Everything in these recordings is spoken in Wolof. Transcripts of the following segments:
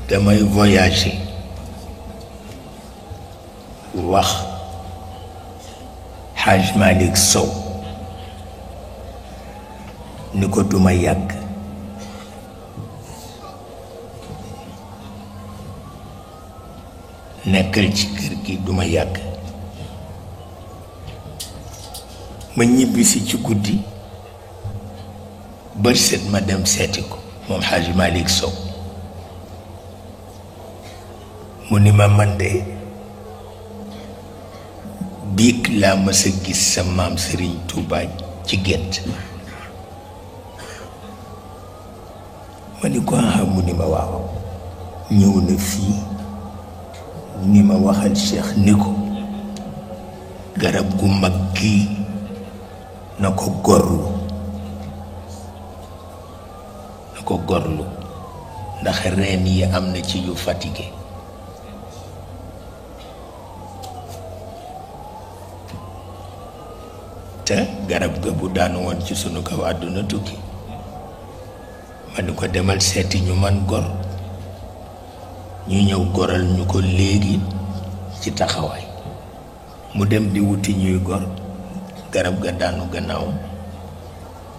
damay voyager wax Haj Malick Sow ni ko duma yàgg nekkal ci kër gi duma yàgg ma ñibbisi ci guddi bët set ma dem seeti ko moom Haj Malick Sow mu ni ma man de biig laa mës a gis sa maam Serigne Touba ci gént ma ni ko mu ni ma waaw ñëw na fii ni ma waxal Cheikh ni ko garab gu mag gii na ko gorlu ndax reen yi am na ci yu fatigué te garab ga bu daanu woon ci sunu kaw àdduna tukki ma ni ko demal seeti ñu man gor ñu ñëw goral ñu ko léegi ci taxawaay mu dem di wuti ñuy gor garab ga daanu gannaaw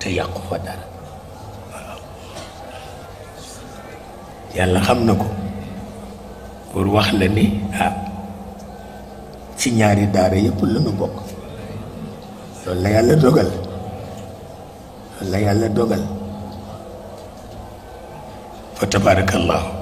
te yàqu fa dara waaw yàlla xam na ko pour wax la ni ci ñaari daara yépp la ñu bokk loolu la yàlla dogal fa tabarakallahu